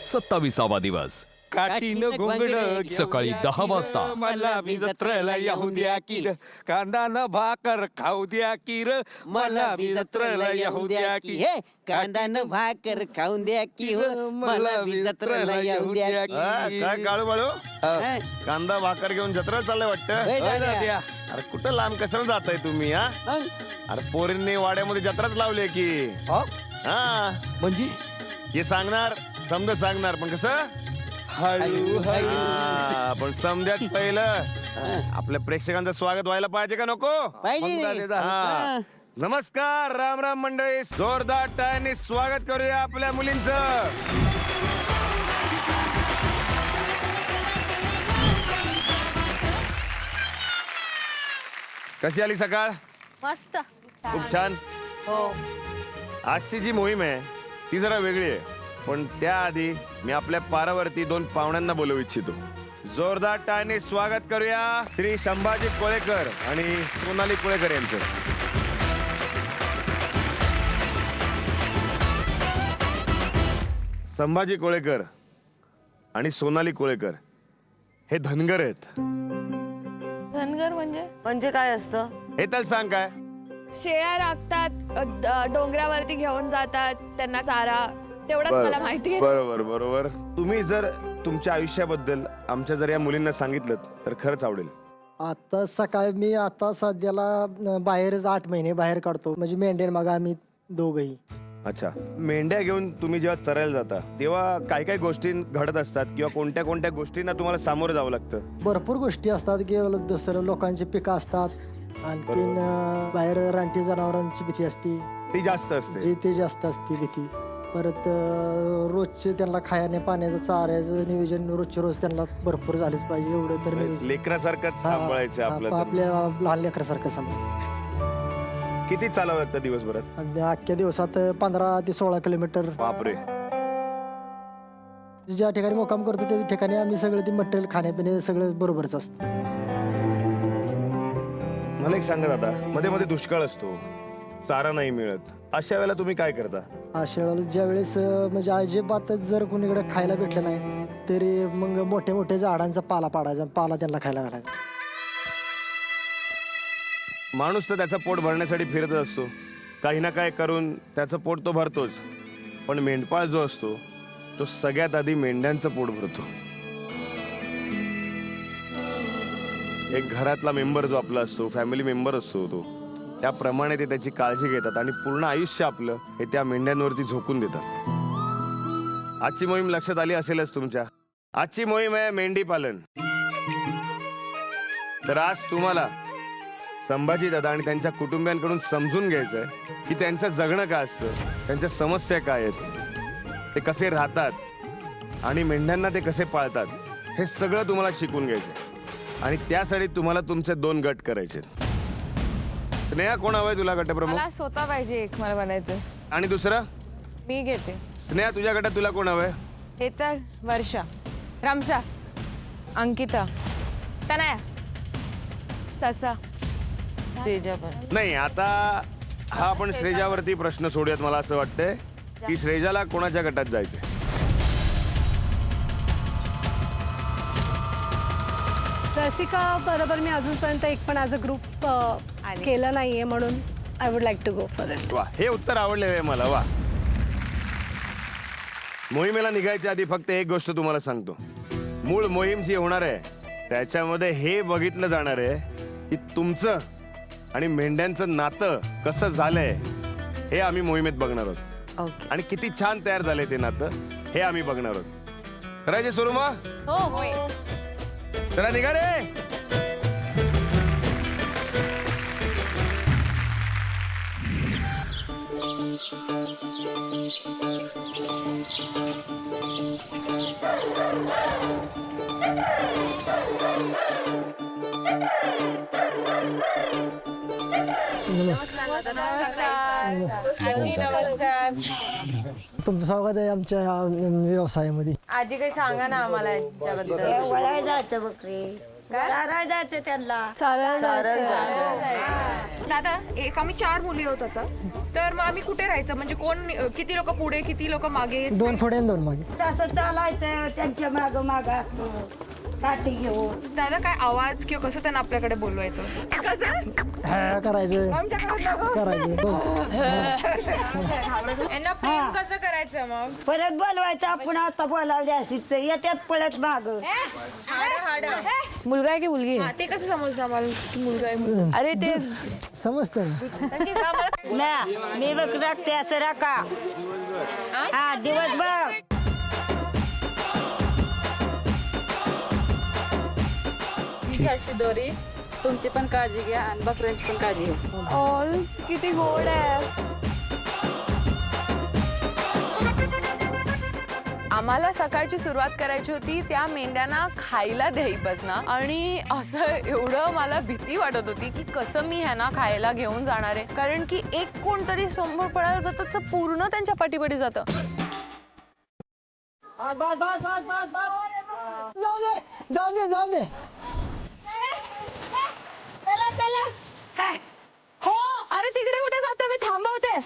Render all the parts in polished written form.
27वा दिवस काठीनं घोंगड सकाळी 10 वाजता. मला बी जत्रेला येऊ द्या की र. कांदानं भाकर खाऊ द्या की र. मला बी जत्रेला येऊ द्या की हे कांदानं भाकर खाऊन द्या की हो मला बी जत्रेला येऊ द्या की. काय काळू बाळू हा. कांदा भाकर घेऊन जत्रा चाललंय वाटतं. होय दादा. द्या. अरे कुठं लांब कशाला जाताय तुम्ही हा? मग अरे पोरींनी वाड्यामध्ये जत्राच लावली की हा? हा म्हणजे हे सांगणार समजा सांगणार पण कसं हळू हा, पण समजात पहिलं आपल्या प्रेक्षकांचं स्वागत व्हायला पाहिजे का नको? पाहिजे हा. नमस्कार राम राम मंडळी, जोरदार टाळ्यांनी स्वागत करूया आपल्या मुलींचं. कशी आली सकाळ? मस्त खूप छान. आजची जी मोहीम आहे ती जरा वेगळी आहे, पण त्याआधी मी आपल्या पारावरती 2 पाहुण्यांना बोलवू इच्छितो. जोरदार टाळ्यांनी स्वागत करूया श्री संभाजी कोळेकर आणि सोनाली कोळेकर यांचं. संभाजी कोळेकर आणि सोनाली कोळेकर हे धनगर आहेत. धनगर म्हणजे काय असतं? हे तर सांग काय? शेळ्या राखतात, डोंगरावरती घेऊन जातात, त्यांना चारा, तेवढंच मला माहिती आहे. बरोबर बरोबर. तुम्ही जर तुमच्या आयुष्याबद्दल आमच्या जर या मुलींना सांगितलं तर खरंच आवडेल. आता सकाळी मी आता सध्याला बाहेरच 8 महिने बाहेर काढतो, म्हणजे मेंढ्या मग आम्ही दोघही. अच्छा, मेंढ्या घेऊन तुम्ही जेव्हा चरायला जाता तेव्हा काय काय गोष्टी घडत असतात किंवा कोणत्या कोणत्या गोष्टींना तुम्हाला सामोरं जावं लागतं? भरपूर गोष्टी असतात की दुसरं लोकांची पिकं असतात, आणखीन बाहेर रानटी जनावरांची भीती असते, ती जास्त असते. जी ते जास्त असते भीती. परत रोजचे त्यांना खाण्याने पाण्याचं चाऱ्याचं नियोजन रोजचे रोज त्यांना भरपूर झालेच पाहिजे, एवढं तर नियोजन. लेकरासारखं सांभाळायचं आपलं तर. आपल्या लहान लेकरासारखं सांभाळ. किती चालावं लागतं दिवसभरात? आणि अख्ख्या दिवसात 15 ते 16 किलोमीटर. बापरे. ज्या ठिकाणी मुक्काम करतो त्या ठिकाणी आम्ही सगळं ते मटेरियल खाण्यापिणे सगळं बरोबरच असतं. मला एक सांगा दादा, मध्ये मध्ये दुष्काळ असतो, चारा नाही मिळत, अशा वेळेला तुम्ही काय करता? अशा वेळेला ज्या वेळेस म्हणजे अजिबातच जर कोणीकडे खायला भेटलं नाही तरी मग मोठे मोठे झाडांचा पाला पाडायचा, पाला त्यांना खायला घालायचा. माणूस तर त्याचं पोट भरण्यासाठी फिरत असतो, काही ना काय करून त्याचं पोट तो भरतोच, पण मेंढपाळ जो असतो तो सगळ्यात आधी मेंढ्यांचं पोट भरतो. एक घरातला मेंबर जो आपला असतो, फॅमिली मेंबर असतो, तो त्याप्रमाणे ते त्याची काळजी घेतात आणि पूर्ण आयुष्य आपलं हे त्या मेंढ्यांवरती झोकून देतात. आजची मोहीम लक्षात आली असेलच तुमच्या. आजची मोहीम आहे मेंढी पालन. तर आज तुम्हाला संभाजी दादा आणि त्यांच्या कुटुंबियांकडून समजून घ्यायचंय की त्यांचं जगणं काय असतं, त्यांच्या समस्या काय आहेत, ते कसे राहतात आणि मेंढ्यांना ते कसे पाळतात, हे सगळं तुम्हाला शिकून घ्यायचंय. आणि त्यासाठी तुम्हाला तुमचे 2 गट करायचे. स्नेहा, कोण हवंय तुला गटप्रमुख? मला स्वतः पाहिजे एक, मला बनायचं. आणि दुसरं? मी घेते. स्नेहा, तुझ्या गटात तुला कोण हवंय? हे तर वर्षा, रामशा, अंकिता, तनया, ससा. नाही, आता हा आपण श्रेजावरती प्रश्न सोडूयात. मला असं वाटतंय की श्रेजाला कोणाच्या गटात जायचंय? रसिका बरोबर मी अजूनपर्यंत एक पण ॲज अ ग्रुप केलं नाहीये, म्हणून I would like to go for it. वा, हे उत्तर आवडले मला. वा. मोहिमेला निघायच्या आधी फक्त एक गोष्ट तुम्हाला सांगतो. मूळ मोहीम जी होणार आहे त्याच्यामध्ये हे बघितलं जाणार आहे की तुमचं आणि मेंढ्यांचं नातं कसं झालंय हे आम्ही मोहिमेत बघणार आहोत. आणि किती छान तयार झालंय ते नातं हे आम्ही बघणार आहोत. करायचे सुरू मग? हो होय. चला निघा रे. तुमचं स्वागत आहे आमच्या व्यवसायामध्ये. आजी काही सांगा ना आम्हाला याच्याबद्दल. वळाय जायचं बकरी. जायचं त्यांना दादा एक आम्ही 4 मुली होत आता तर मग आम्ही कुठे राहायचं म्हणजे कोण किती लोक पुढे किती लोक मागे 2 पुढे आणि 2 मागे. तसं चालायचं त्यांच्या माग माग काठी घेऊन. दादा काय आवाज किंवा कसं त्यांना आपल्याकडे बोलवायचं हा करायचं यांना प्रेम कसं करायचं मग परत बोलवायचं आपण आता बोलावले अशीच येत्यात पळत माग. मुलगा आहे की मुलगी आहे ते कसं समजतं आम्हाला की मुलगा आहे मुलगी? अरे ते समजतं ना. मी बघ राखते असं राखा. हा दिवसभर अशी दोरी तुमची पण काळजी घ्या आणि बकऱ्यांची पण काळजी घ्या. किती गोड आहे. आम्हाला सकाळची सुरुवात करायची होती त्या मेंढ्यांना खायला द्यायपासनं आणि असं एवढं मला भीती वाटत होती की कसं मी ह्यांना खायला घेऊन जाणार आहे कारण की एक कोणतरी समोर पडायला जातं तर पूर्ण त्यांच्या पाठीपाठी जातं. जाऊ दे हो अरे तिकडे कुठे जातो मी थांबवते.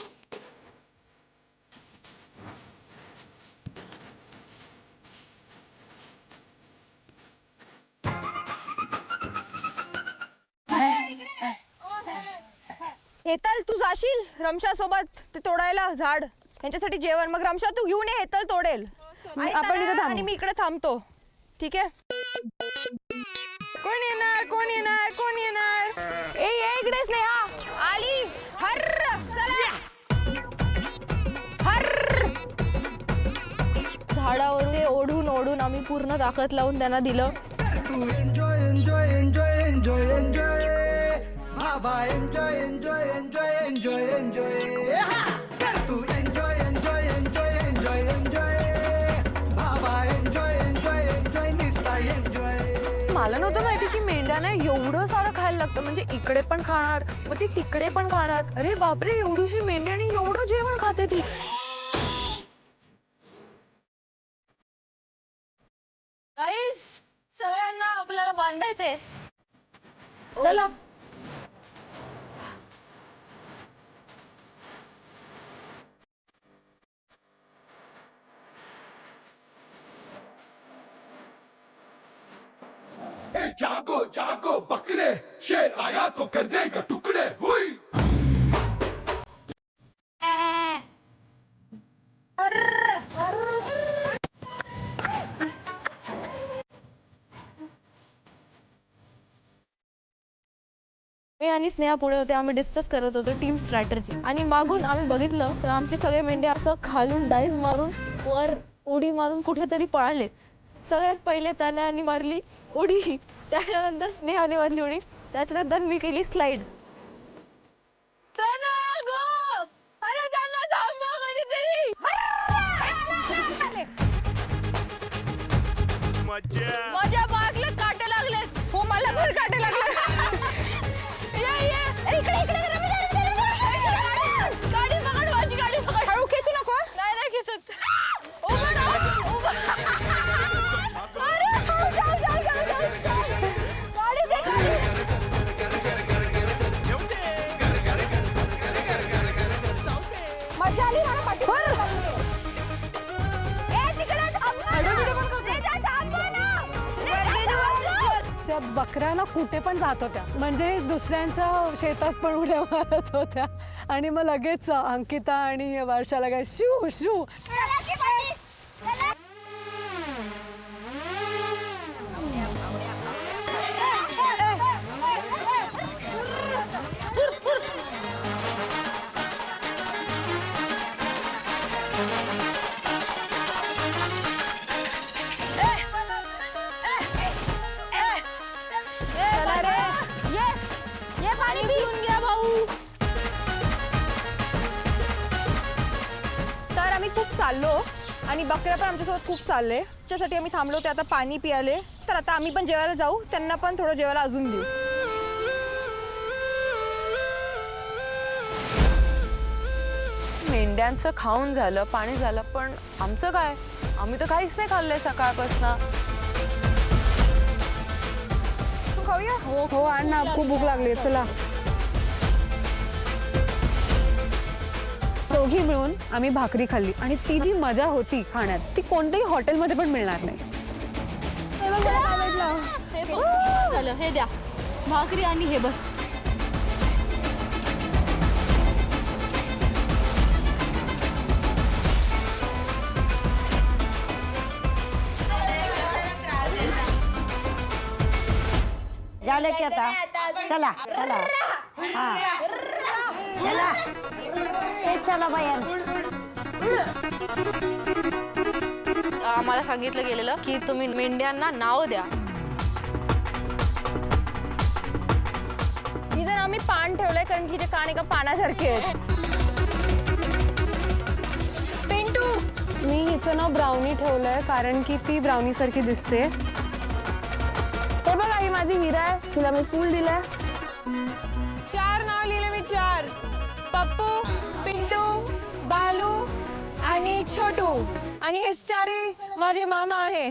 हेतल तू जाशील रमशा सोबत ते तोडायला झाड यांच्यासाठी जेवण मग रमशा तू घेऊन ये हेतल तोडेल आणि मी इकडे थांबतो ठीक आहे. कोण येणार ए इकडे स्नेहा आली हर्र चला हर्र. झाडावर ते ओढून आम्ही पूर्ण ताकद लावून त्यांना दिलं. मला नव्हतं माहिती की मेंढ्यांना एवढं सारं खायला लागतं म्हणजे इकडे पण खाणार मग ती तिकडे पण खाणार. अरे बापरे एवढीशी मेंढ्यानी एवढं जेवण खाते ती. गाईस सगळ्यांना आपल्याला बांधायचंय चला. जागो जागो बकरे शेर आया तो कर देगा टुकड़े हुई. मी आणि स्नेहा पुढे होते आम्ही डिस्कस करत होतो टीम स्ट्रॅटर्जी आणि मागून आम्ही बघितलं तर आमचे सगळे मेंढे असं खालून डाईव्ह मारून वर उडी मारून कुठेतरी पळाले. सगळ्यात पहिले त्याने मारली उडी त्याच्यानंतर स्नेहाने मारली उडी त्याच्यानंतर मी केली स्लाइड. माझ्या बागला काटे लागले. हो मला पण काटे लागले. गाडी पकड माझी गाडी पकड. हळू खेचू नको. नाही खेचत. मजा आली मला पाठी. त्या बकऱ्या ना कुठे पण जात होत्या म्हणजे दुसऱ्यांच्या शेतात पण उड्या मारत होत्या आणि मग लगेच अंकिता आणि वर्षा लगेच शू शू. चाललो आणि बकऱ्या पण आमच्यासोबत खूप चालले त्याच्यासाठी आम्ही थांबलो ते आता पाणी पियाले तर आता आम्ही पण जेवायला जाऊ त्यांना पण थोडं जेवायला अजून देऊ. मेंढ्यांचं खाऊन झालं पाणी झालं पण आमचं काय आम्ही तर काहीच नाही खाल्लंय सकाळपासून. हो आण ना, खूप भूक लागली. चला दोघी मिळून आम्ही भाकरी खाल्ली आणि ती जी मजा होती खाण्यात ती कोणत्याही हॉटेलमध्ये पण मिळणार नाही. हे बघ, मला काय भेटलं. हे बघ, झालं. हे द्या भाकरी आणि हे बस. झालं की आता चला चला हा चला हे चला बाया. आम्हाला सांगितलं गेलेलं की तुम्ही मेंढ्यांना नाव द्या. इधर आम्ही पान ठेवलंय कारण की ते कान एका पानासारखे आहेत. पिंटू, मी हिचं नाव ब्राउनी ठेवलंय कारण की ती ब्राउनी सारखी दिसते. हे बघा ही माझी हिरा आहे, तिला मी फूल दिलंय. 4 नाव लिहिले मी. 4 पप्पू, पिंटू, बालू आणि छोटू. आणि हे 4 माझे मामा आहे.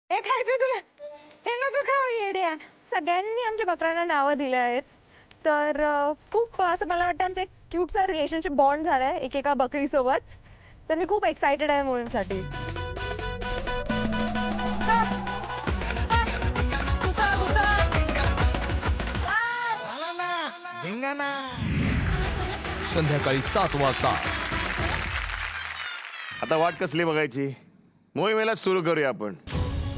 हे खायचं तुला? हे नको खाऊ येड्या. सगळ्यांनी आमच्या बकऱ्यांना नावं दिले आहेत. तर खूप असं मला वाटतं आमचं एक क्यूटचा रिलेशनशिप बॉन्ड झालाय एकेका बकरीसोबत. तर मी खूप एक्सायटेड आहे मोहीमसाठी. संध्याकाळी 7 वाजता. आता वाट कसली बघायची, मोहिमेला सुरू करूया आपण.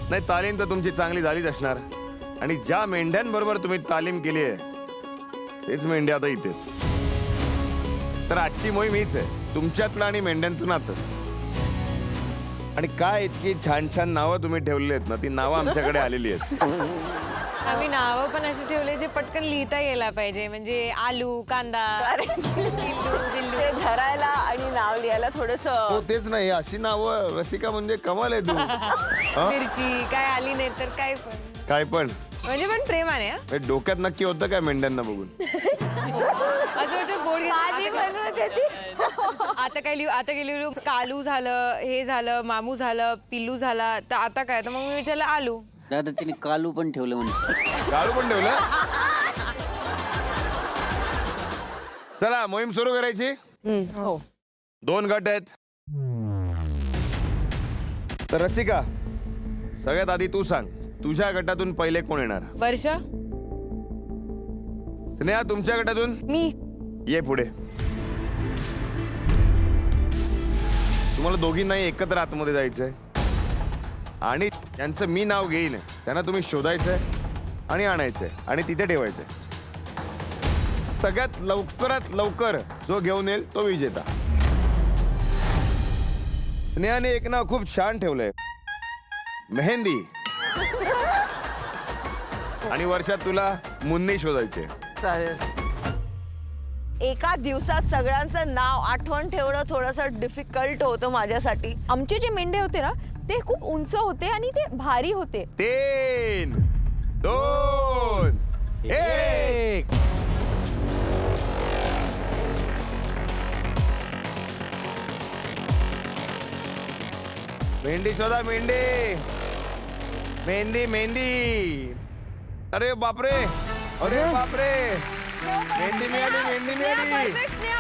नाही, तालीम तर तुमची चांगली झालीच असणार. आणि ज्या मेंढ्यांबरोबर तुम्ही तालीम केली आहे तेच मेंढ्या आता इथे. तर आजची मोहीम हीच आहे, तुमच्यातलं आणि मेंढ्यांचं नातं. आणि काय इतकी छान छान नावं तुम्ही ठेवली आहेत ना, ती नावं आमच्याकडे आलेली आहेत. आम्ही नावं पण असे ठेवले जे पटकन लिहिता यायला पाहिजे. म्हणजे आलू, कांदा, धरायला आणि नाव लिहायला थोडस. हो तेच नाही, अशी नावं रसिका म्हणजे कमाल आहे तू. मिरची काय आली नाही तर काय पण काय पण म्हणजे पण प्रेमाने. हे डोक्यात नक्की होतं काय मेंढ्यांना बघून? असं वाटतं बोर्ड आता काय लिहू, आता गेली कालू झालं, हे झालं, मामू झालं, पिल्लू झाला. तर आता काय, तर मग मी विचारलं आलू. दादा तिने कालू पण ठेवलं म्हणे. काळू पण ठेवलं. चला मोहीम सुरू करायची. हो 2 गट आहेत. तर रसिका, सगळ्यात आधी तू सांग, तुझ्या गटातून पहिले कोण येणार? वर्षा. स्नेहा, तुमच्या गटातून? मी. ये पुढे. तुम्हाला दोघींनाही एकत्र आतमध्ये जायचंय आणि त्यांचं मी नाव घेईन, त्यांना तुम्ही शोधायचंय आणि आणायचंय आणि तिथे ठेवायचंय. सगळ्यात लवकरात लवकर जो घेऊन येईल तो विजेता. स्नेहाने एक नाव खूप छान ठेवलंय, मेहंदी. आणि वर्षात तुला मुन्नी शोधायचे. एका दिवसात सगळ्यांचं नाव आठवण ठेवणं थोडंसं डिफिकल्ट होतं माझ्यासाठी. आमचे जे मेंढे होते ना ते खूप उंच होते आणि ते भारी होते. 3, 2, 1. मेहंदी शोधा, मेहंदी. मेहंदी मेहंदी. अरे बापरे, अरे बापरे, मेहंदी मिळाली, मेहंदी मिळाली.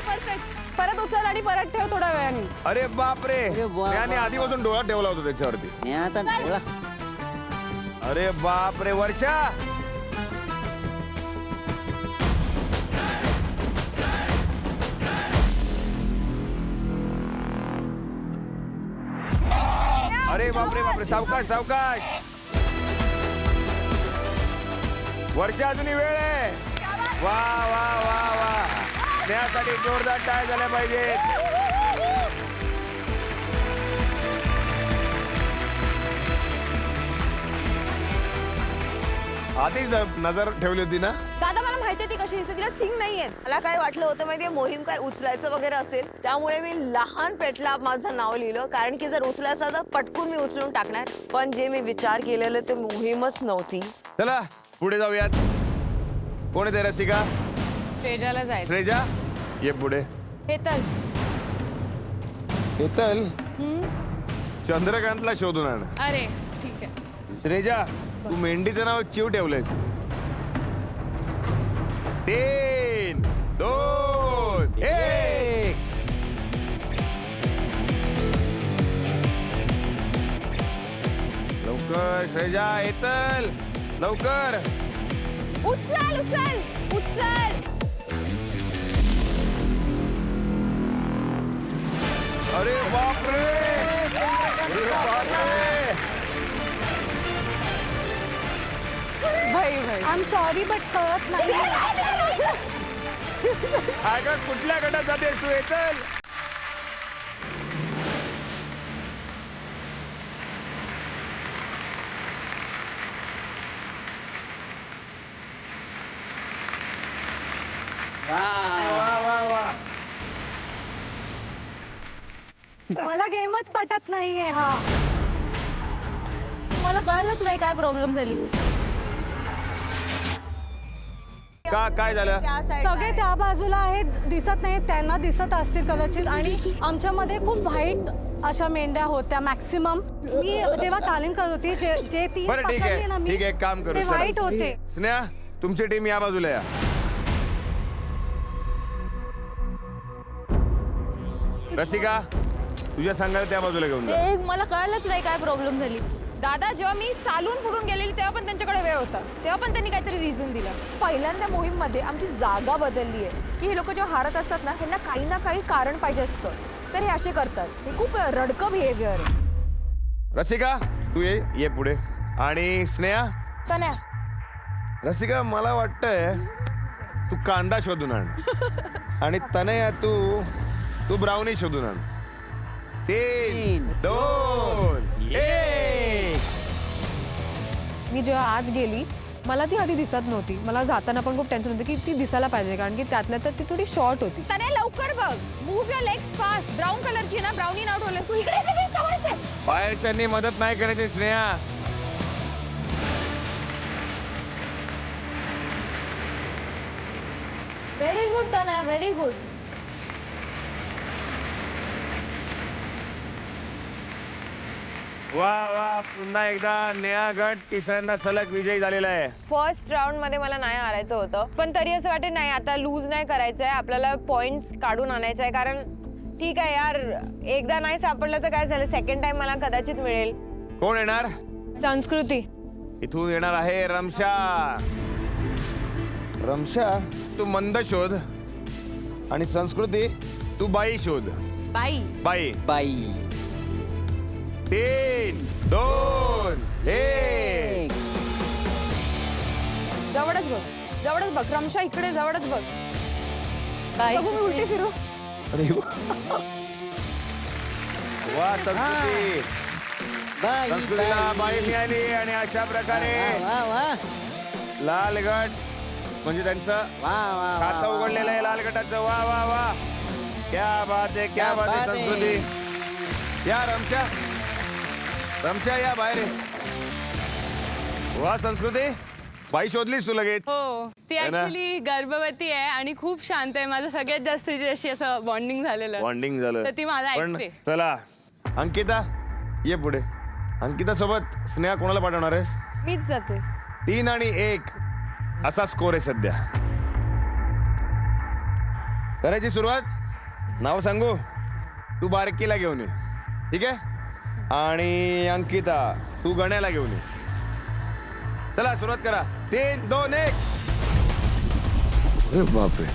परफेक्ट. परत उचल आणि परत ठेव थोड्या वेळाने. अरे बापरे, त्याने आधीपासून डोळा ठेवला होता त्याच्यावरती. नाही आता ठेवला. अरे बापरे, वर्षा. अरे बापरे बापरे, सावकाश सावकाश. वर्षा, अजूनही वेळ आहे. वा वा वा वा, त्यासाठी जोरदार टाळ्या झाल्या पाहिजेत. आधीच नजर ठेवली होती ना. दादा मला माहिती ती कशी दिसते, तिला सिंग नाहीये. मला काय वाटलं होतं माहितीये, मोहीम काय उचलायचं वगैरे असेल, त्यामुळे मी लहान पेटला माझं नाव लिहिलं. कारण की जर उचलायचं तर पटकून मी उचलून टाकणार. पण जे मी विचार केलेलं ते मोहीमच नव्हती. चला पुढे जाऊयात. कोण आहे ते रसिका? पेजाला जायचं. श्रेजा, ये पुढे. हेतल हेतल चंद्रकांतला शोधून आण. अरे ठीक आहे. श्रेजा तू मेंढीचं नाव चिव ठेवलंयस. 3, 2, 1. लवकर श्रेजा हेतल लवकर. उचल उचल उचल. अरे बापरे. अरे बापरे. भाई भाई आय एम सॉरी बट कळत नाही. अगं कुठल्या गटात जातेस तू हेतल. मला गेमच पटत नाहीये. हा मला कळलंच नाही काय प्रॉब्लेम झाली. का काय झालं. सगळे त्या बाजूला आहेत, दिसत नाहीत. त्यांना दिसत असतील कदाचित. आणि आमच्यामध्ये खूप व्हाईट अशा मेंढ्या होत्या मॅक्सिमम. मी जेव्हा तालीम करत होती जे ती बरं ठीक पकडली ना आहे मी, ठीक आहे काम करू. ते चला. व्हाईट होते. स्नेहा तुमची टीम या बाजूला या. रसिका तुझ्या संघाला त्या बाजूला घेऊन जा. एक मला कळलंच नाही काय प्रॉब्लेम झाली. दादा जेव्हा मी चालून पुढून गेलेली तेव्हा पण त्यांच्याकडे वेळ होता. तेव्हा पण त्यांनी काहीतरी रिझन दिलं. पहिल्यांदा मोहीम मध्ये आमची जागा बदलली आहे की हे लोक जेव्हा हारत असतात ना, ह्यांना काही ना काही कारण पाहिजे असतं, तर हे असे करतात. हे खूप रडकं बिहेवियर. रसिका तू ये पुढे. आणि स्नेहा तन्या रसिका मला वाटतंय तू कांदा शोधून आण. आणि तनया तू ब्राउनी शोधून आण. 3, 2, 1. मी जेव्हा आत गेली मला ती आधी दिसत नव्हती. मला जाताना पण खूप टेन्शन होतं की ती दिसायला पाहिजे, कारण की त्यातल्या तर ती थोडी शॉर्ट होती. त्याने लवकर बघ. Move your legs fast. Brown कलरची ना, ब्राउनी नाव ठेवलं. बाहेर त्यांनी मदत नाही करायची Sneha. Very good तन्या, very good. वा वा पुन्हा एकदा नेहा गट तिसऱ्यांदा सलग विजयी झालेला आहे. फर्स्ट राऊंड मध्ये मला नाही हारायचं होतं, पण तरी असं वाटत नाही आता लूज नाही करायचंय. आपल्याला पॉइंट्स काढून आणायचं आहे. कारण ठीक आहे यार, एकदा नाही सापडलं तर काय झालं, सेकंड टाइम मला कदाचित मिळेल. कोण येणार. संस्कृती इथून येणार आहे रमशा. रमशा तू मंद शोध. आणि संस्कृती तू बाई शोध. बाई बाई. बाई 3, 2, 1. जवळच बघ, जवळच बघ. रमशा इकडे जवळच बघ. बघू मी उलटी फिरू. अरे वा संस्कृती. बाई संस्कृतीला बाई मिळाली. आणि अशा प्रकारे वा वा लाल गट म्हणजे त्यांचं वा वा खातं उघडलेलं आहे लाल गटाचं. वा वा वा क्या बात आहे, क्या बात आहे. संस्कृती या. रमशा या बाहेर. वा संस्कृती बाई शोधलीस तू लगेच. हो, ती है ना? ऍक्च्युली गर्भवती आहे आणि खूप शांत आहे. माझं सगळ्यात जास्त तिच्याशी असं बॉन्डिंग झालेलं. बॉन्डिंग झालं. तर ती मला पण ऐकते. चला अंकिता ये पुढे. अंकिता सोबत स्नेहा कोणाला पाठवणार आहेस. मीच जाते. 3 आणि 1 असा स्कोर आहे सध्या. करायची सुरुवात. नाव सांगू. तू बारकीला घेऊन ये. ठीक आहे. आणि अंकिता तू गण्याला घेऊन ये. चला सुरुवात करा. 3, 2, 1. अरे बापरे.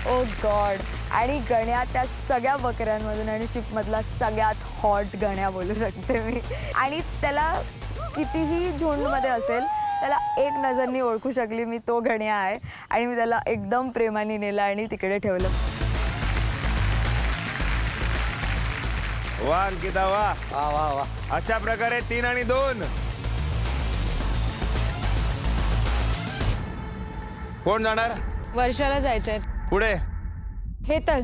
ओ गॉड. आणि गण्या त्या सगळ्या बकऱ्यांमधून आणि शिपमधला सगळ्यात हॉट गण्या बोलू शकते मी. आणि त्याला कितीही झुंडमध्ये असेल त्याला एक नजरनी ओळखू शकली मी, तो गण्या आहे. आणि मी त्याला एकदम प्रेमाने नेलं आणि तिकडे ठेवलं. वा अंकिता वा. वा वा वा. अशा प्रकारे 3 आणि 2. कोण जाणार. वर्षाला जायचंय. पुढे. हेतल.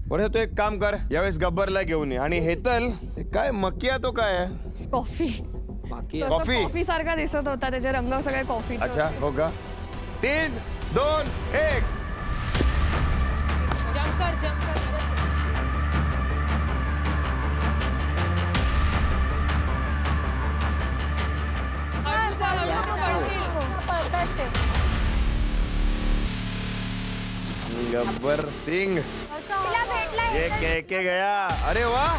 बरं तू एक काम कर, यावेळेस गब्बरला घेऊन ये. आणि हेतल काय मकिया तो काय कॉफी. कॉफी कॉफी सारखा दिसत होता, त्याचे रंग सगळे कॉफी. अच्छा हो का 3 2 1 गब्बर सिंग ये कह के गया. अरे वाह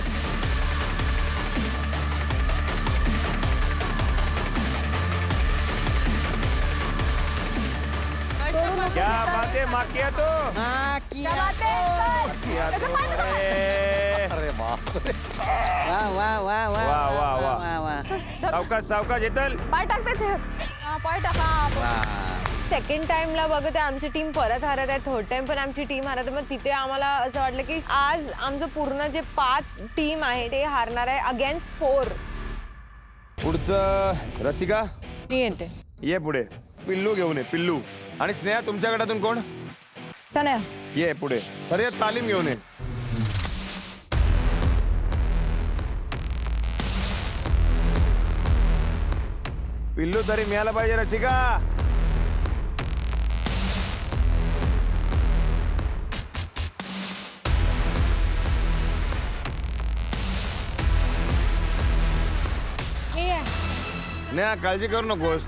क्या बात है माकिया तो अरे बाप रे. वा वा वा वा वाह, वाह, वाह. वा वा. सावकाश सावकाश येतल. पाय टाक त्याच्यात. पाय टाका. सेकंड टाइमला बघते आमची टीम परत हारत आहे, थर्ड टाइम पण आमची टीम हारत आहे. मग तिथे आम्हाला असं वाटलं की आज आमचं पूर्ण जे 5 टीम आहे ते हारणार आहे अगेन्स्ट 4. पुढचं रसिका मी येते. ये पुढे. पिल्लू घेऊन ये पिल्लू. आणि स्नेहा तुमच्या गटातून कोण ये पुढे. अरे तालीम घेऊन ये. पिल्लू तरी मिळाला पाहिजे रसिका. स्नेहा काळजी करू नकोस.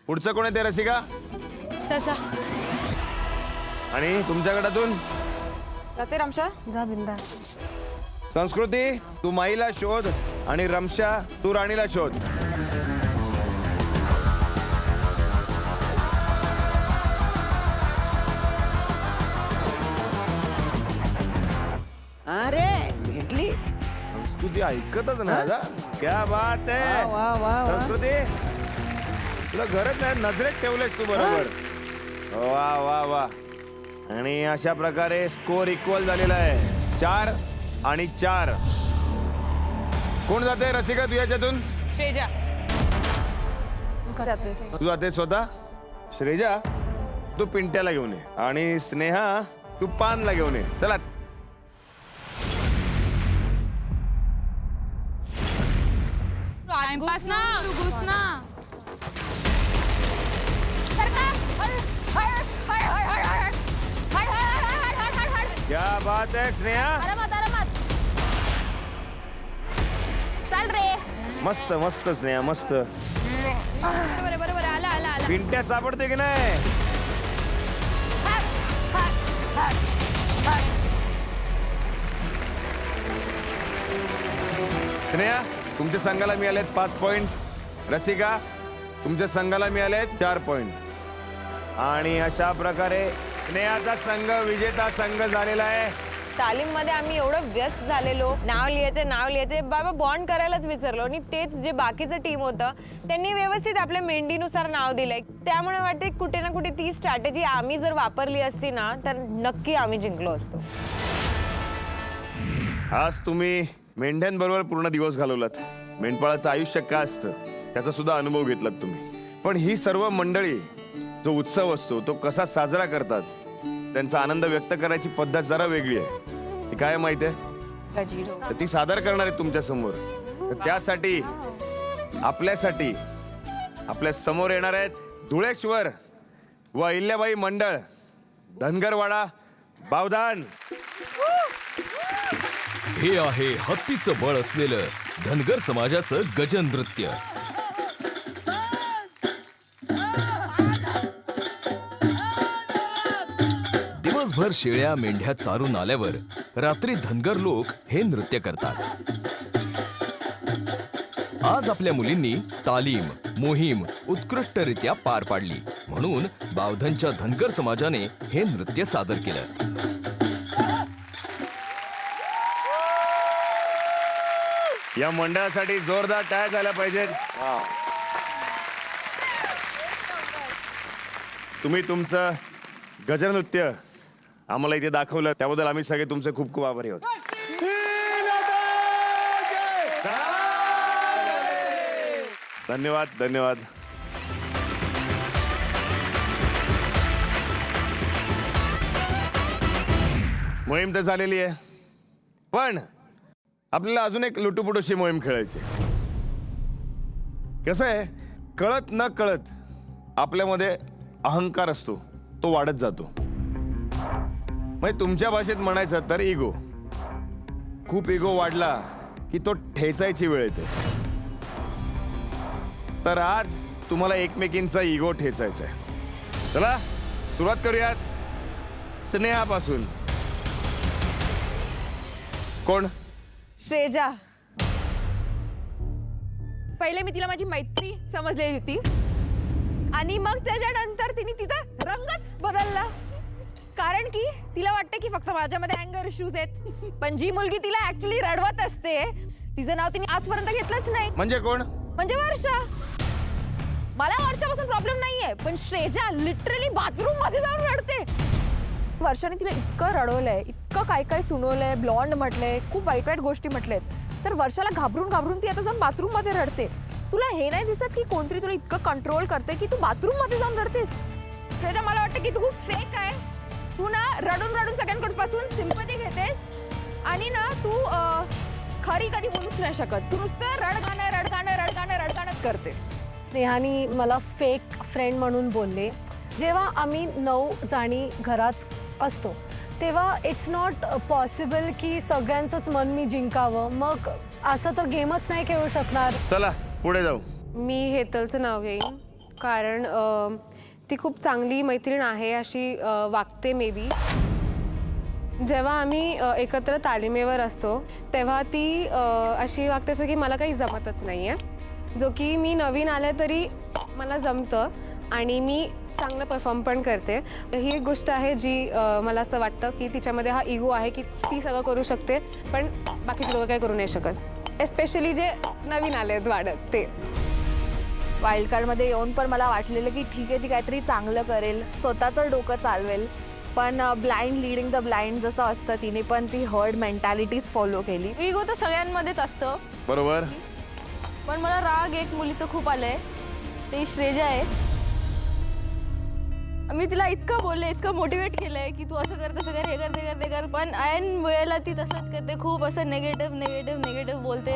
पुढचं कोण आहे ते रसिका. ससा आणि तुमच्या गटातून जाते रमशा. जा बिंदास. संस्कृती तू माईला शोध आणि रमशा तू राणीला शोध. अरे भेटली. संस्कृती ऐकतच ना दादा. क्या बात आहे वा वा वा. संस्कृती तुला गरज नाही नजरेत ठेवलेस तू बरोबर. वा वा वा. आणि अशा प्रकारे स्कोर इक्वल झालेला आहे 4 आणि 4. कोण जाते रसिका तू याच्यातून. श्रेजा तू जाते स्वतः. श्रेजा तू पिंट्याला घेऊन ये आणि स्नेहा तू पानला घेऊन ये. चला टाइमपास ना घुस ना. क्या बात है स्नेहा. चाल रे. मस्त मस्त स्नेहा मस्त. बरोबर आला आला आला. पिंट्या सापडते की नाही. स्नेहा तुमच्या संघाला मिळालेत 5 पॉइंट. रसिका तुमच्या संघाला मिळालेत 4 पॉइंट. आणि अशा प्रकारे स्नेहाचा संघ विजेता संघ झालेला आहे. तालीम मध्ये आम्ही एवढं व्यस्त झालेलो, नाव लिहायचे बाबा बॉन्ड करायलाच विसरलो. आणि तेच जे बाकीचं टीम होतं त्यांनी व्यवस्थित आपल्या मेंढीनुसार नाव दिलंय. त्यामुळे वाटते कुठे ना कुठे ती स्ट्रॅटेजी आम्ही जर वापरली असती ना तर नक्की आम्ही जिंकलो असतो. आज तुम्ही मेंढ्यांबरोबर पूर्ण दिवस घालवलात. मेंढपाळाचं आयुष्य काय असतं त्याचा सुद्धा अनुभव घेतलात तुम्ही. पण ही सर्व मंडळी जो उत्सव असतो तो कसा साजरा करतात, त्यांचा आनंद व्यक्त करायची पद्धत जरा वेगळी आहे. ती काय माहिती आहे तर ती सादर करणार आहे तुमच्या समोर. तर त्यासाठी आपल्यासाठी आपल्या समोर येणार आहेत धुळेश्वर व अहिल्याबाई मंडळ धनगरवाडा बावधान. हे आहे हत्तीचं बळ असलेलं धनगर समाजाचं गजन नृत्य. दिवसभर शेळ्या मेंढ्या चारून आल्यावर रात्री धनगर लोक हे नृत्य करतात. आज आपल्या मुलींनी तालीम मोहीम उत्कृष्टरित्या पार पाडली म्हणून बावधनच्या धनगर समाजाने हे नृत्य सादर केलं. या मंडळासाठी जोरदार टाळ्या झाल्या पाहिजेत. तुम्ही तुमचं गजर नृत्य आम्हाला इथे दाखवलं त्याबद्दल आम्ही सगळे तुमचे खूप खूप आभारी आहोत. धन्यवाद धन्यवाद. मोहीम तर झालेली आहे, पण आपल्याला अजून एक लुटूपुटूशी मोहीम खेळायची. कसं आहे, कळत न कळत आपल्यामध्ये अहंकार असतो, तो वाढत जातो. म्हणजे तुमच्या भाषेत म्हणायचं तर इगो. खूप इगो वाढला की तो ठेचायची वेळ येते. तर आज तुम्हाला एकमेकींचा इगो ठेचायचा आहे. चला सुरुवात करूयात स्नेहापासून. कोण? श्रेजा. पहिले मी तिला माझी मैत्री समजलेली होती आणि मग त्याच्यानंतर तिने तिचा रंगच बदलला. कारण की तिला वाटतं की फक्त माझ्यामध्ये अँगर इश्यूज आहेत, पण जी मुलगी तिला ऍक्च्युली रडवत असते तिचं नाव तिने आजपर्यंत घेतलंच नाही. म्हणजे कोण? म्हणजे वर्षा. मला वर्षापासून प्रॉब्लेम नाहीये, पण श्रेजा लिटरली बाथरूम मध्ये जाऊन रडते. वर्षाने तिला इतकं रडवलंय, इतकं काय काय सुनवलंय, ब्लॉन्ड म्हटलंय, खूप वाईट वाईट गोष्टी म्हटलेत, तर वर्षाला घाबरून घाबरून ती आता जाऊन बाथरूम मध्ये रडते. तुला हे नाही दिसत की कोणतरी तुला इतकं कंट्रोल करते की तू बाथरूम मध्ये जाऊन रडतेस? श्रेजा, मला वाटतं की तू खूप फेक आहे. तू ना रडून रडून सगळ्यांकडपासून सिंपती घेतेस आणि ना तू खरी कधी बोलूच नाही शकत. तू नुसतं रडगाणं रडगाणं रडगाणं रडगाणंच करते. स्नेहानी मला फेक फ्रेंड म्हणून बोलले. जेव्हा आम्ही 9 जणी घरात असतो तेव्हा इट्स नॉट पॉसिबल की सगळ्यांचंच मन मी जिंकावं. मग असं तर गेमच नाही खेळू शकणार. चला पुढे जाऊ. मी हेतलचं नाव घेईन कारण ती खूप चांगली मैत्रीण आहे अशी वागते मे बी. जेव्हा आम्ही एकत्र तालिमेवर असतो तेव्हा ती अशी वागते असं की मला काही जमतच नाही आहे, जो की मी नवीन आले तरी मला जमतं आणि मी चांगलं परफॉर्म पण करते. ही एक गोष्ट आहे जी मला असं वाटतं की तिच्यामध्ये हा इगो आहे की ती सगळं करू शकते पण बाकीचे लोक काही करू नाही शकत, एस्पेशली जे नवीन आले आहेत वाढत ते. वाईल्ड कार्डमध्ये येऊन पण मला वाटलेलं की ठीक आहे ती काहीतरी चांगलं करेल, स्वतःचं डोकं चालवेल, पण ब्लाइंड लिडिंग द ब्लाइंड जसं असतं तिने पण ती हर्ड मेंटॅलिटीज फॉलो केली. इगो तर सगळ्यांमध्येच असतं बरोबर, पण मला राग एक मुलीचं खूप आलंय, ती श्रेजा आहे. मी तिला इतकं बोलले, इतकं मोटिवेट केलंय की तू असं कर तसं कर, हे कर ते कर ते कर, पण ऐन वेळेला ती तसंच करते. खूप असं निगेटिव्ह निगेटिव्ह निगेटिव्ह बोलते.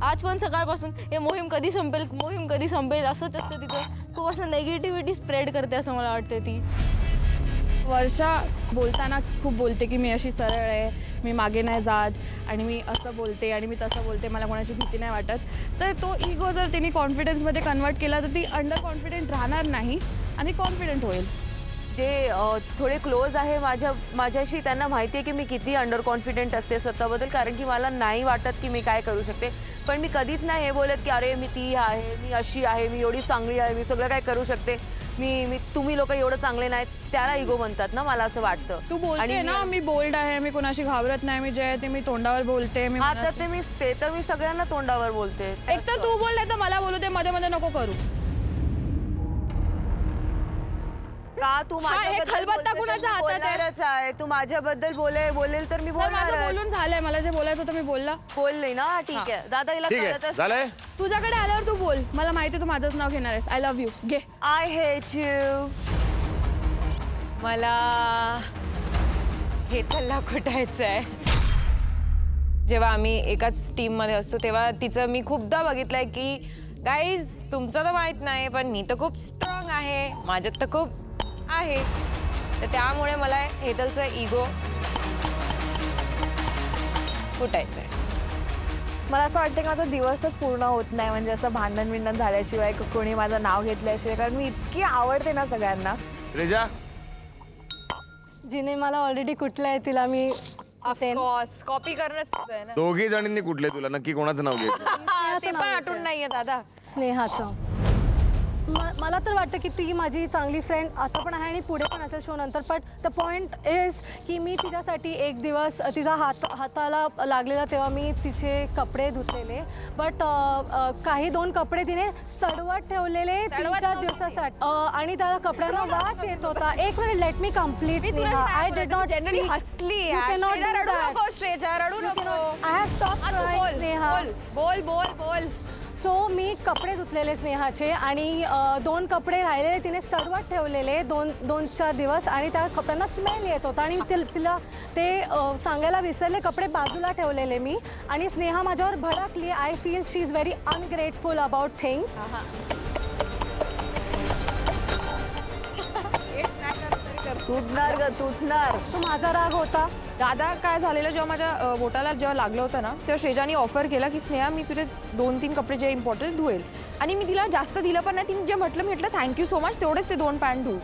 आज पण सकाळपासून हे मोहीम कधी संपेल, मोहीम कधी संपेल असंच असतं तिथं. खूप असं नेगेटिव्हिटी स्प्रेड करते असं मला वाटतं ती. वर्षा बोलताना खूप बोलते की मी अशी सरळ आहे, मी मागे नाही जात आणि मी असं बोलते आणि मी तसं बोलते, मला कोणाची भीती नाही वाटत. तर तो इगो जर तिने कॉन्फिडन्समध्ये कन्वर्ट केला तर ती अंडर कॉन्फिडेंट राहणार नाही आणि कॉन्फिडेंट होईल. जे थोडे क्लोज आहे माझ्याशी त्यांना माहिती आहे की मी किती अंडर कॉन्फिडेंट असते स्वतःबद्दल, कारण की मला नाही वाटत की मी काय करू शकते. पण मी कधीच नाही हे बोलत की अरे मी ती आहे, मी अशी आहे, मी एवढी चांगली आहे, मी सगळं काय करू शकते, मी तुम्ही लोक एवढं चांगले नाहीत, त्याला इगो म्हणतात ना, मला असं वाटतं. तू बोलते ना मी बोल्ड आहे, मी कोणाशी घाबरत नाही, मी जे ते मी तोंडावर बोलते. हा तर मी सगळ्यांना तोंडावर बोलते. एक तर तू बोल नाही तर मला बोलू दे, मध्ये मध्ये नको करू. का तू माझ्याबद्दल आहे, तू माझ्याबद्दल बोलेल तर मी बोलून झालंय, मला जे बोलायचं होतं मी बोलले ना. ठीक आहे दादा, हिला झालंय. तुझ्याकडे आल्यावर तू बोल, मला माहिती तू माझंच नाव घेणार आहेस. I love you. घे. I hate you. मला हेतलला कुटायचं आहे. जेव्हा आम्ही एकाच टीममध्ये असतो तेव्हा तिचं मी खूपदा बघितलंय की गाईज तुमचं तर माहीत नाही पण मी तर खूप स्ट्रॉंग आहे, माझ्यात तर खूप आहे. तर त्यामुळे मला हेतलचं इगो कुटायचं आहे. मला असं वाटतं की माझा दिवसच पूर्ण होत नाही म्हणजे असं भांडण विंडण झाल्याशिवाय, कोणी माझं नाव घेतल्याशिवाय, कारण मी इतकी आवडते ना सगळ्यांना. रेजा, जिने मला ऑलरेडी कुठलं आहे तिला मी ऑफकोर्स कॉपी करणंच आहे ना. दोघी जणींनी कुठले तुला नक्की कोणाचं नाव घ्यायचं? ते पण आठवण नाहीये दादा. स्नेहाचं. मला तर वाटतं की ती माझी चांगली फ्रेंड आता पण आहे आणि पुढे पण असेल शो नंतर. पण द पॉईंट इज की मी तिच्यासाठी एक दिवस तिचा हाताला लागलेला तेव्हा मी तिचे कपडे धुतलेले, बट काही 2 कपडे तिने सडवत ठेवलेले 3-4 दिवसासाठी आणि त्या कपड्यांना वास येत होता. एक minute, let me complete. I did not हसली. I have stop. बोल. सो मी कपडे धुतलेले स्नेहाचे आणि 2 कपडे राहिलेले तिने सडवत ठेवलेले 2-4 दिवस आणि त्या कपड्यांना स्मेल येत होता आणि तिला ते सांगायला विसरले. कपडे बाजूला ठेवलेले मी आणि स्नेहा माझ्यावर भडकली. I feel she is very ungrateful about things. तुटणार. तो माझा राग होता. दादा काय झालेलं, जेव्हा माझ्या बोटाला जेव्हा लागलं होतं ना, तेव्हा श्रेजानी ऑफर केला की स्नेहा मी तुझे 2-3 कपडे जे इम्पॉर्टंट धुवेल. आणि मी तिला जास्त दिलं पण नाही. तिने जे म्हटलं थँक्यू सो मच, तेवढेच ते 2 पॅन्ट धुऊ.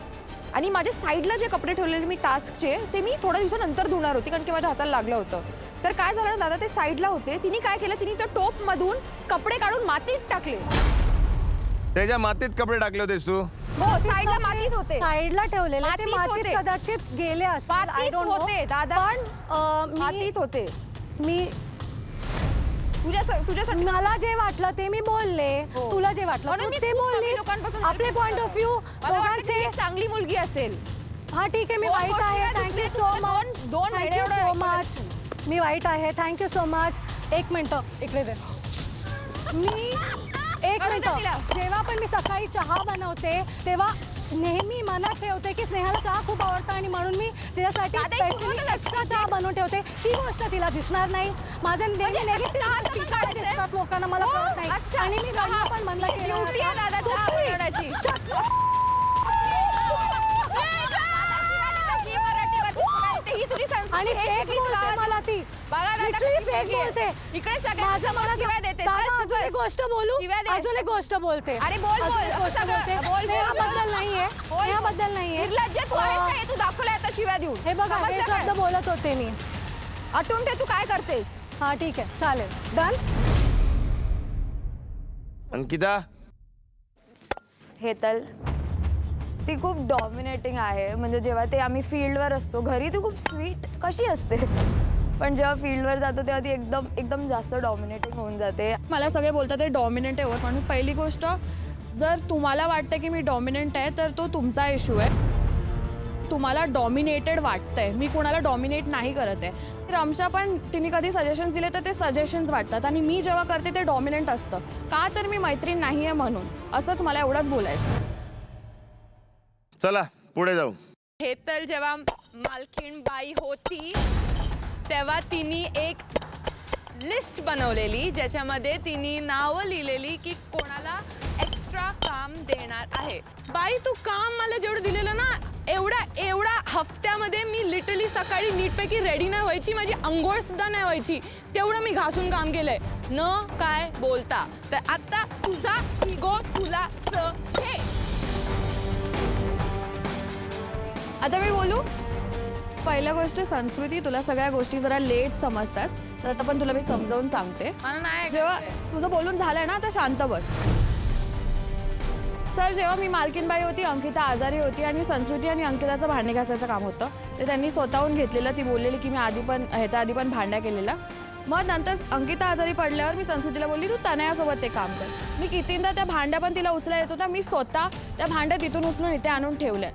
आणि माझ्या साईडला जे कपडे ठेवलेले मी टास्कचे ते मी थोड्या दिवसानंतर धुणार होती कारण की माझ्या हाताला लागलं होतं. तर काय झालं ना दादा, ते साईडला होते. तिने काय केलं, तिने त्या टोपमधून कपडे काढून मातीत टाकले. त्याच्या मातीत कपडे टाकले होतेस तू? हो, साईडला मातीत होते. साईडला ठेवलेले ते मातीत मातीत होते. कदाचित गेले असतील. आय मातीत डोंट होते दादा. पण मातीत होते. मी तुझ्यासाठी मला जे वाटलं ते मी बोलले. तुला जे वाटलं म्हणून तू मी ते खूप बोललीस. कमी लोकांपासून आपले help पॉइंट घेतो. ऑफ व्ह्यू मला वाटतं दोघांचे. ती एक चांगली मुलगी असेल. हा ठीक आहे, मी दोन वाईट गोष्टी आहे. काय थँक्यू धुतले, सो तुझे मच. दोन थँक्यू वेळे सो एवढं मच. मी वाईट आहे. Thank you so much. 1 मिनिट इकडे दे. मी 1 मिनिट. जेव्हा पण मी सकाळी चहा बनवते तेव्हा नेहमी मनात ठेवते की स्नेहाला चहा खूप आवडतं आणि म्हणून मी तिच्यासाठी स्पेशली एक्स्ट्रा चहा बनवून ठेवते. ती गोष्ट तिला दिसणार नाही. माझे नेगेटिव्ह दिसतात लोकांना, मला कळत नाही. आणि मी लग्न पण बंद केलं. आणि फेक बोलते मला ती. Literally फेक बोलते. माझं मला दादा अजून एक गोष्ट बोलू. अजून एक गोष्ट बोलते. अरे बोल अजून एक गोष्ट बोलते. स्नेहाबद्दल नाहीये. स्नेहाबद्दल नाहीये. तू दाखवलाय आता शिव्या देऊन. हे बघा, हे शब्द बोलत होते मी. आठवून ठेव तू काय करतेस. हा ठीक आहे, चालेल. डन. अंकिता, हेतल ती खूप डॉमिनेटिंग आहे. म्हणजे जेव्हा ते आम्ही फील्डवर असतो, घरी ती खूप स्वीट कशी असते, पण जेव्हा फील्डवर जातो तेव्हा ती एकदम जास्त डॉमिनेटिंग होऊन जाते. मला सगळे बोलतात ते डॉमिनंट आहे. म्हणून पहिली गोष्ट, जर तुम्हाला वाटतं की मी डॉमिनंट आहे तर तो तुमचा इश्यू आहे. तुम्हाला डॉमिनेटेड वाटतंय. मी कोणाला डॉमिनेट नाही करत आहे. रमशा पण तिने कधी सजेशन्स दिले तर ते सजेशन्स वाटतात आणि मी जेव्हा करते ते डॉमिनंट असतं. का तर मी मैत्रीण नाही आहे म्हणून. असंच मला एवढंच बोलायचं. चला पुढे जाऊ. हेतल जेव्हा मालकीण बाई होती तेव्हा तिने एक लिस्ट बनवलेली ज्याच्यामध्ये तिने नावं लिहिलेली की कोणाला एक्स्ट्रा काम देणार आहे. बाई तू काम मला जेवढं दिलेलं ना, एवढा हफ्त्यामध्ये मी लिटरली सकाळी नीटपैकी रेडी नाही व्हायची, माझी अंघोळ सुद्धा नाही व्हायची, तेवढं मी घासून काम केलंय. न काय बोलता. तर आता तुझा इगो तुला हे. आता मी बोलू. पहिल्या गोष्ट, संस्कृती, तुला सगळ्या गोष्टी जरा लेट समजतात, तर आता पण तुला मी समजावून सांगते. मला नाही. जेव्हा तुझं बोलून झालंय ना, आता शांत बस. सर, जेव्हा मी मालकीनबाई होती, अंकिता आजारी होती आणि संस्कृती आणि अंकिताचं भांडे घासायचं काम होतं, ते त्यांनी स्वतःहून घेतलेलं. ती बोललेली की मी ह्याच्या आधी पण भांड्या केलेल्या. मग नंतर अंकिता आजारी पडल्यावर मी संस्कृतीला बोलली तू तनयासोबत ते काम कर. मी कितींदा त्या भांड्या पण तिला उचलायला येत होता, मी स्वतः त्या भांड्या तिथून उचलून इथे आणून ठेवल्या.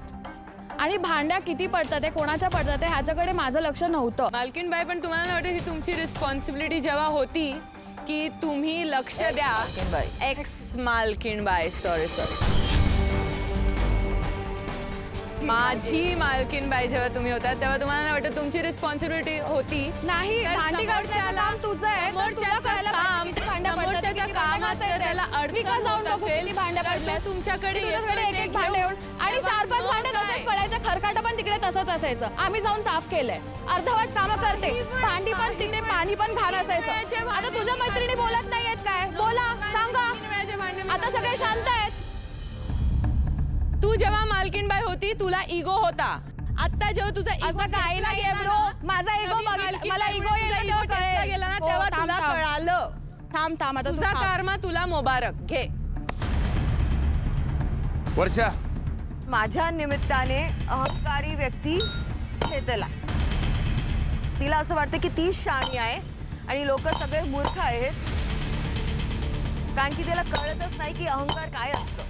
आणि भांड्या किती पडतात आहे, कोणाच्या पडतात आहे, ह्याच्याकडे माझं लक्ष नव्हतं. मालकीनबाई, पण तुम्हाला नाही वाटत ही तुमची रिस्पॉन्सिबिलिटी जेव्हा होती की तुम्ही लक्ष द्या. एक्स मालकीनबाई, सॉरी माझी मालकीनबाई जेव्हा तुम्ही होता तेव्हा तुम्हाला नाही वाटत तुमची रिस्पॉन्सिबिलिटी होती. नाही, भांडी घासण्याचं काम तुझं आहे. तुमच्याकडे एक भांडे येऊन आणि 4-5 भांडे तसंच पडायचं. खरकाटं पण तिकडे तसंच असायचं. आम्ही जाऊन साफ केलंय. अर्धवट कामं करते, भांडी पण तिथे, पाणी पण घाण असायचं. आता तुझ्या मैत्रिणी बोलत नाहीयेत काय? बोला, सांगा. आता सगळे शांत आहेत. तू जेव्हा मालकीनबाई होती तुला इगो होता. आता जेव्हा तुझा असं काही नाहीये ब्रो. माझा इगो बघितला, मला इगो गेला ना तेव्हा तुला कळालं. थांब आता तुझा कर्मा तुला मुबारक. घे. वर्षा, माझ्या निमित्ताने अहंकारी व्यक्ती हेतला. तिला असं वाटतं की ती शाणी आहे आणि लोक सगळे मूर्ख आहेत, कारण की तिला कळतच नाही की अहंकार काय असतं.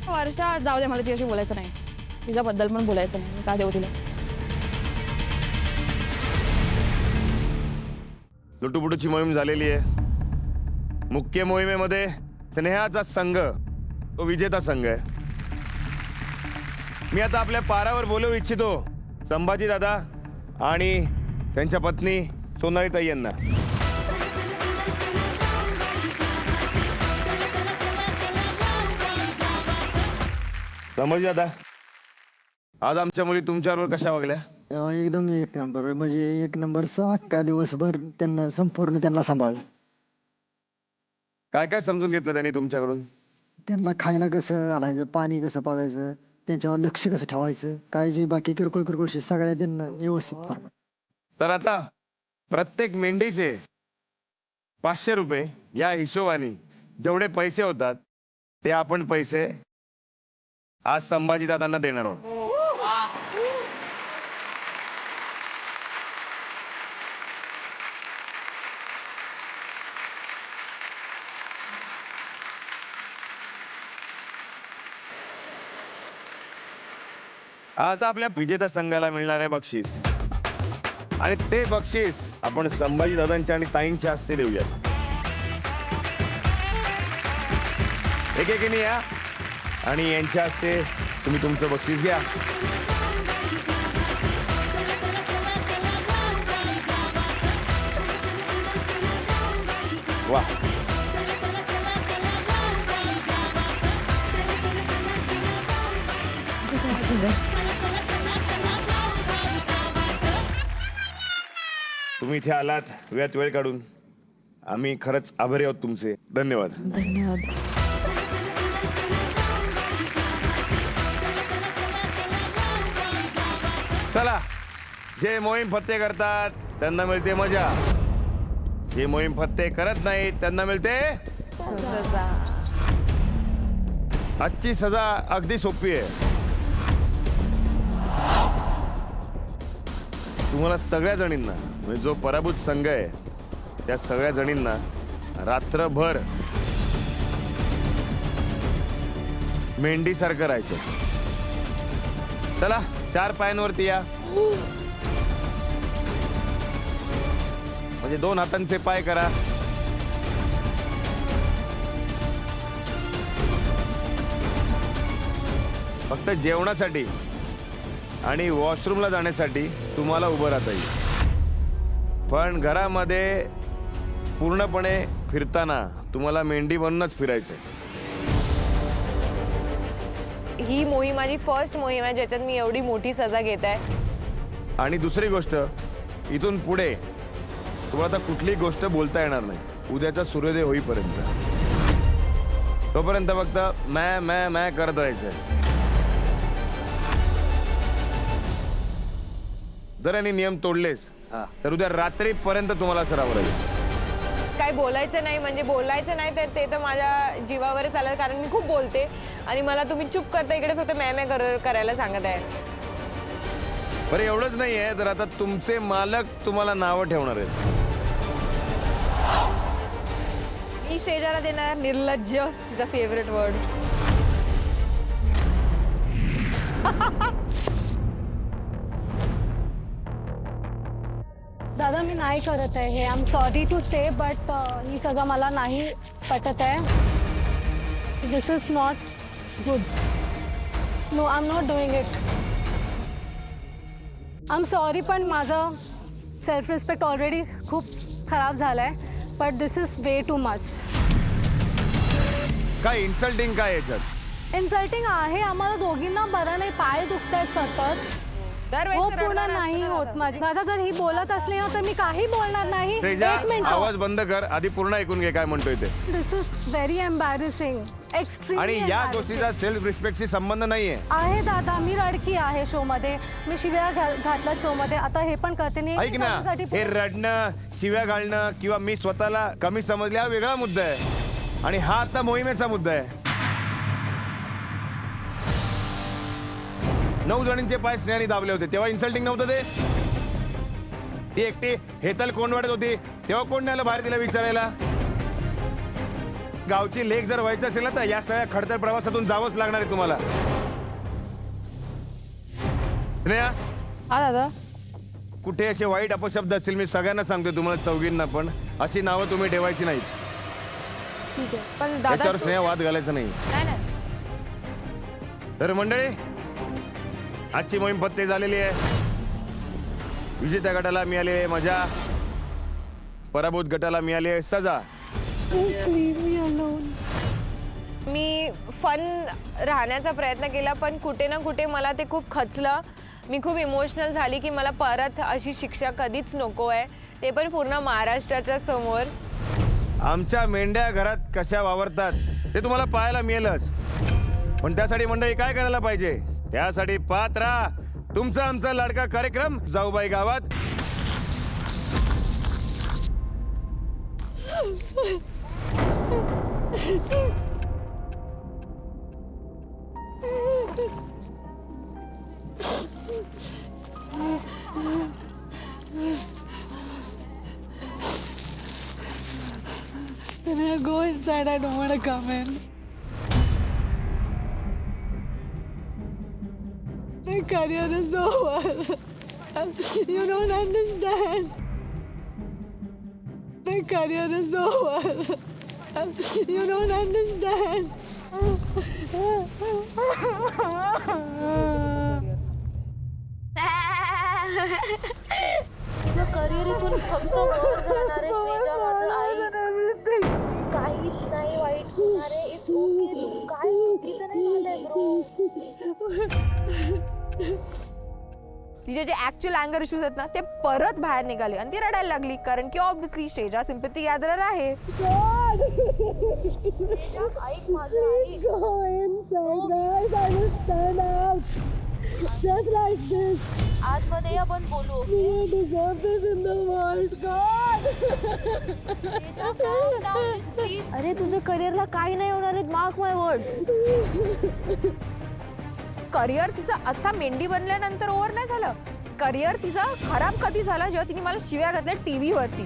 वर्षा, जाऊ दे, मला तिच्याशी बोलायचं नाही. तिच्याबद्दल पण बोलायचं नाही. मी का देऊ तिला. लुटूपुटूची मोहीम झालेली आहे. मुख्य मोहिमेमध्ये स्नेहाचा संघ तो विजेता संघ आहे. मी आता आपल्या पारावर बोलवू इच्छितो संभाजी दादा आणि त्यांच्या पत्नी सोनालीताई यांना. संभाजी दादा, आज आमच्या मुली तुमच्याबरोबर कशा वागल्या? एकदम एक नंबर, म्हणजे एक नंबरचा अख्खा दिवसभर त्यांना संपूर्ण त्यांना सांभाळ. काय काय समजून घेतलं त्यांनी तुमच्याकडून? त्यांना खायला कसं घालायचं, पाणी कसं पाजायचं, त्यांच्यावर लक्ष कसं ठेवायचं, काय जे बाकी किरकोळ किरकोळशी सगळ्या त्यांना व्यवस्थित फार. तर आता प्रत्येक मेंढीचे 500 रुपये या हिशोबाने जेवढे पैसे होतात ते आपण पैसे आज संभाजी दादांना देणार आहोत. आता आपल्या विजेता संघाला मिळणार आहे बक्षीस, आणि ते बक्षीस आपण संभाजी दादांच्या आणि ताईंच्या हस्ते देऊया. एकेकीने या आणि यांच्या हस्ते तुम्ही तुमचं बक्षीस घ्या. वा, तुम्ही इथे आलात वेळात वेळ काढून. आम्ही खरंच आभारी आहोत तुमचे. धन्यवाद. धन्यवाद. चला, जे मोहीम फत्ते करतात त्यांना मिळते मजा, जे मोहीम फत्ते करत नाहीत त्यांना मिळते सजा. आजची सजा अगदी सोपी आहे. तुम्हाला सगळ्या जणींना, म्हणजे जो पराभूत संघ आहे त्या सगळ्या जणींना रात्रभर मेंढीसारखं राहायचं. चला, 4 पायांवरती या. म्हणजे 2 हातांचे पाय करा. फक्त जेवणासाठी आणि वॉशरूमला जाण्यासाठी तुम्हाला उभं राहता येईल, पण घरामध्ये पूर्णपणे फिरताना तुम्हाला मेंढी बनूनच फिरायचं. ही मोहीम माझी फर्स्ट मोहीम आहे ज्याच्यात मी एवढी मोठी सजा घेत आहे. आणि दुसरी गोष्ट, इथून पुढे तुम्हाला आता कुठली गोष्ट बोलता येणार नाही उद्याचा सूर्योदय होईपर्यंत. तोपर्यंत फक्त मॅ मॅ मॅ करत राहायचं. जर यांनी नियम तोडलेच तर उद्या रात्रीपर्यंत तुम्हाला सराव राहील. काय बोलायचं नाही, म्हणजे बोलायचं नाही तर ते तर माझ्या जीवावरच आलं, कारण मी खूप बोलते आणि मला तुम्ही चुप करता, इकडे फक्त मॅ मॅ करायला सांगत आहे. बरं, एवढंच नाही आहे तर आता तुमचे मालक तुम्हाला नावं ठेवणार आहेत. मी श्रेजाला देणार निर्लज्ज, तिचा फेवरेट वर्ड. दादा मी नाही करत आहे हे. I am sorry to say, but ही सगळं मला नाही पटत आहे. This is not good. No, I am not doing it. I am sorry, पण माझं सेल्फ रिस्पेक्ट ऑलरेडी खूप खराब झालं आहे. But this is way too much. काय इन्सल्टिंग काय याच्यात? इन्सल्टिंग आहे. आम्हाला दोघींना बरं नाही, पाय दुखतायत सतत. हो, पूर्ण नाही होत माझी. दादा जर ही बोलत असली ना तर मी काही बोलणार नाही. श्रेजा, एक मिनिट. आवाज बंद कर, आधी पूर्ण ऐकून घे काय म्हणतोय ते. दिस इज व्हेरी एम्बॅरेसिंग, एक्स्ट्रीमली. आणि या गोष्टीचा सेल्फ रिस्पेक्टशी संबंध नाहीये. आहे दादा, मी रडकी आहे शो मध्ये, मी शिव्या घातल्या शो मध्ये, आता हे पण करते नाही. ऐक ना, हे रडणं, शिव्या घालणं किंवा मी स्वतःला कमी समजले हा वेगळा मुद्दा आहे, आणि हा आता मोहिमेचा मुद्दा आहे. 9 जणींचे पाय स्नेहाने दाबले होते तेव्हा इन्सल्टिंग नव्हतं ते? ती एकटी हेतल कोण वाटत होती तेव्हा कोण न्यायला बाहेर तिला विचारायला? गावची लेख जर व्हायचं असेल ना तर या सगळ्या खडतर प्रवासातून जावंच लागणार आहे तुम्हाला. स्नेहा, हा दादा. कुठे असे वाईट अपशब्द असतील मी सगळ्यांना सांगतो, तुम्हाला चौघींना पण अशी नावं तुम्ही ठेवायची नाहीत. ठीक आहे पण दादा त्याच्यावर स्नेह वाद घालायचा नाही. नाही नाही तर मंडळी, आजची मोहीम पत्ते झालेली आहे. विजेत्या गटाला मिळाली आहे मजा, पराभूत गटाला मिळाली आहे सजा. मी फन राहण्याचा प्रयत्न केला पण कुठे ना कुठे मला ते खूप खचलं. मी खूप इमोशनल झाली की मला परत अशी शिक्षा कधीच नको आहे, ते पण पूर्ण महाराष्ट्राच्या समोर. आमच्या मेंढ्या घरात कशा वावरतात ते तुम्हाला पाहायला मिळेलच. पण त्यासाठी मंडळी काय करायला पाहिजे? त्यासाठी पाहत राहा तुमचा आमचा लाडका कार्यक्रम जाऊबाई गावात. Can I go inside? I don't want to come in. My career is over. You don't understand. My career is over. You don't understand. तुझं करिअर इथून फक्त वर जाणार आहे श्रीजा. माझं आई काहीच नाही वाईट होणार आहे. It's okay. तू काय चुकीचं नाही झालंय ब्रो. तिचे जे ऍक्च्युअल अँगर इश्यूज आहेत ना ते परत बाहेर निघाले आणि ती रडायला लागली कारण की ऑब्विसली श्रेजा सिम्पथी गॅदरर आहे. ऐक माझं ऐक. आतमध्ये आपण बोलू. अरे तुझं करिअरला काही नाही होणार आहे. मार्क माय वर्ड्स. करिअर तिचं आता मेंढी बनल्यानंतर ओव्हर नाही झालं. करिअर तिचं खराब कधी झालं जेव्हा तिने मला शिव्या घातल्या टीव्ही वरती.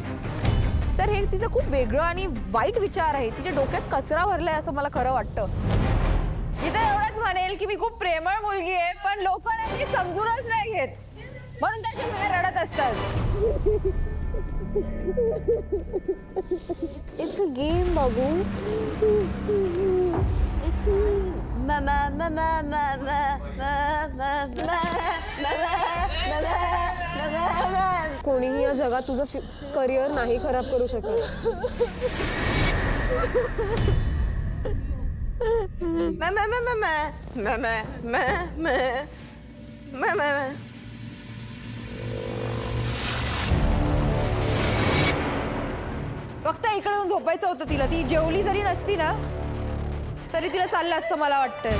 तर हे तिचं खूप वेगळं आणि वाईट विचार आहे. तिच्या डोक्यात कचरा भरलाय असं मला खरं वाटतं. मी तर एवढंच म्हणेल की मी खूप प्रेमळ मुलगी आहे पण लोकांना ती समजूनच नाही घेत म्हणून त्याच्या बाहेर रडत असतात. It's a game Babu. It's कोणीही या जगात तुझं करिअर नाही खराब करू शकत. फक्त इकडून झोपायचं होतं तिला. ती जेवली जरी नसती ना तरी तिला चाललं असतं मला वाटतंय.